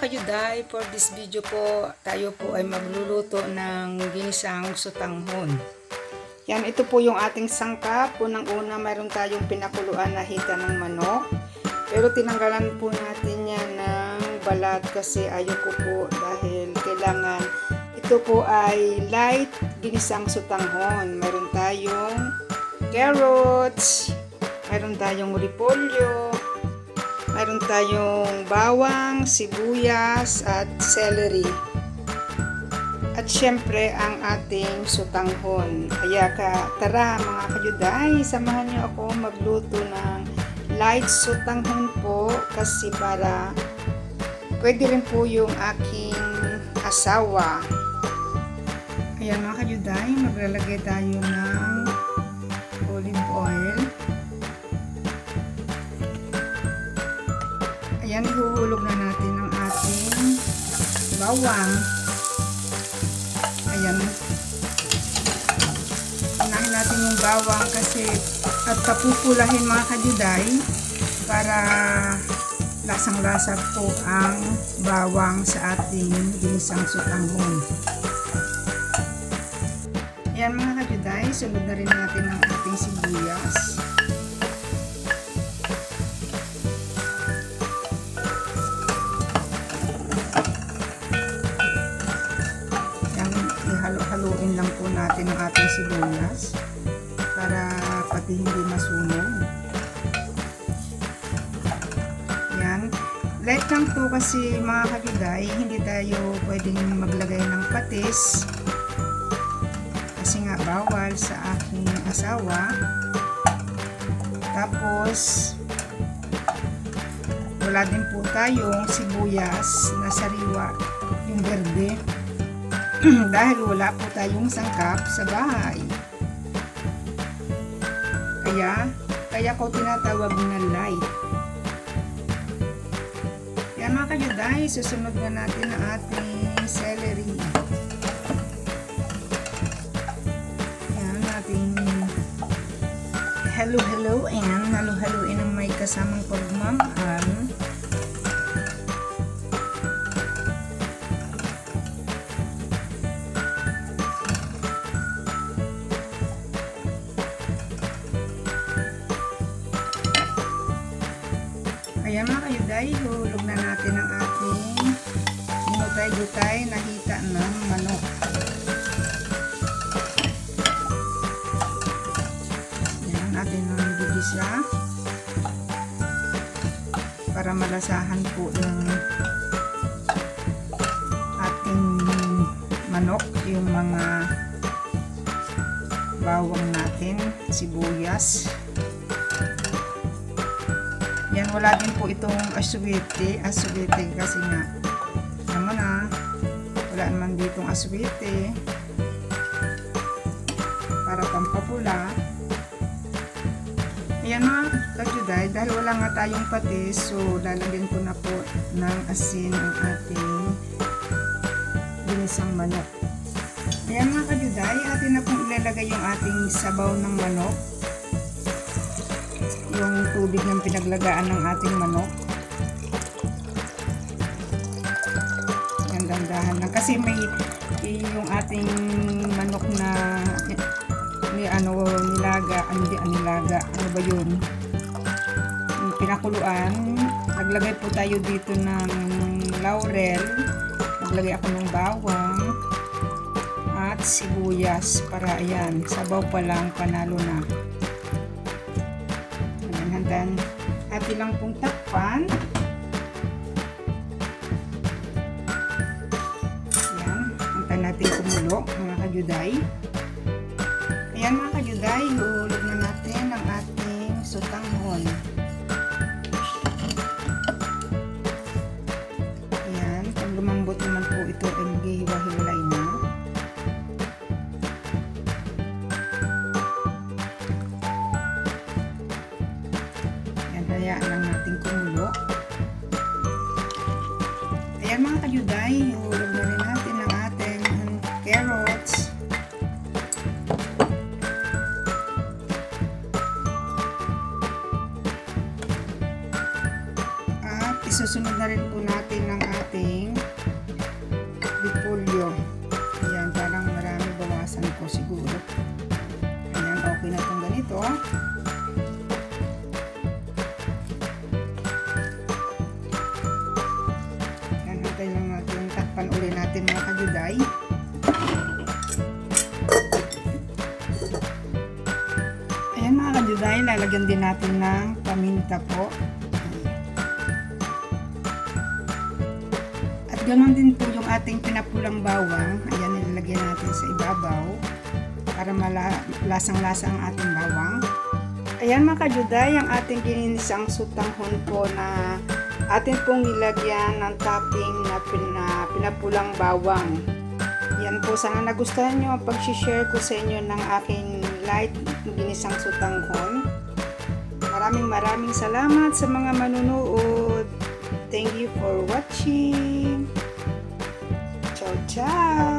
kayuday, for this video po, tayo po ay magluluto ng ginisang sutanghon. Yan, ito po yung ating sangkap. Unang-una, mayroon tayong pinakuluan na hita ng manok. Pero tinanggalan po natin yan ng balat kasi ayoko po dahil kailangan ito po ay light ginisang sutanghon. Mayroon tayong carrots, mayroon tayong repolyo, mayroon tayong bawang, sibuyas at celery. At syempre ang ating sutanghon. Kaya tara mga kayuday, samahan niyo ako magluto ng light sutanghon po kasi para pwede rin po yung aking asawa. Ayan mga kayuday, maglalagay tayo ng olive oil. Ayan, ihuhulog na natin ang ating bawang. Ayan. Unahin natin yung bawang kasi at papupulahin mga kayuday para lasang-lasa po ang bawang sa ating ginisang sutanghon. Ayan mga kayuday, sunod na rin natin ang ating sibuyas. Haluin lang po natin ang ating sibuyas para pati hindi masunog. Yan. Light lang po kasi mga kayuday, hindi tayo pwedeng maglagay ng patis kasi nga bawal sa aking asawa. Tapos wala din po tayong sibuyas na sariwa, yung berde. Dahil wala po tayong sangkap sa bahay. Kaya ko tinatawag na light. Yan mga kayuday, susunod na natin ang ating celery. Yan ating halo-haloin ang may kasamang pagmamahal. Ayan mga kayuday, hulog na natin ang ating ginutay-gutay na hita ng manok. Ayan natin ang gigisa para malasahan po ng ating manok yung mga bawang natin, sibuyas. Yan, wala din po itong aswete kasi nga naman wala naman ditong aswete para pampapula. Ayan mga kayuday, dahil wala nga tayong patis, so lalagyan ko na po ng asin ang ating ginisang manok. Ayan mga kayuday, atin na pong ilalagay yung ating sabaw ng manok, yung tubig ng pinaglagaan ng ating manok. Yan, dandahan lang kasi may yung ating manok na nilaga, ano ba yun, yung pinakuluan. Naglagay po tayo dito ng laurel, naglagay ako ng bawang at sibuyas para ayan, sabaw pa lang, panalo na. Dan atin lang pong takpan. Ayan, antayin natin kumulo mga kayuday. Ayan mga kayuday, hulog na natin ang ating sutanghon. Ayan, pag lumambot naman po ito ay maghihiwa-hiwalay na. Hayaan lang natin kumulo. Ayan mga kayuday, ihulog na rin natin ang ating carrots. At isusunod na rin po natin ang ating Takpan uli natin mga kajuday. Ayan mga kajuday, lalagyan din natin ng paminta po. At ganoon din po yung ating pinapulang bawang. Ayan, nilalagyan natin sa ibabaw para lasang-lasa ang ating bawang. Ayan mga kajuday, ang ating ginisang sutanghon po na atin pong nilagyan ng topping na pinapulang bawang. Yan po, sana nagustuhan nyo ang pag-share ko sa inyo ng aking light ginisang sutanghon. Maraming salamat sa mga manunood. Thank you for watching. Ciao, ciao!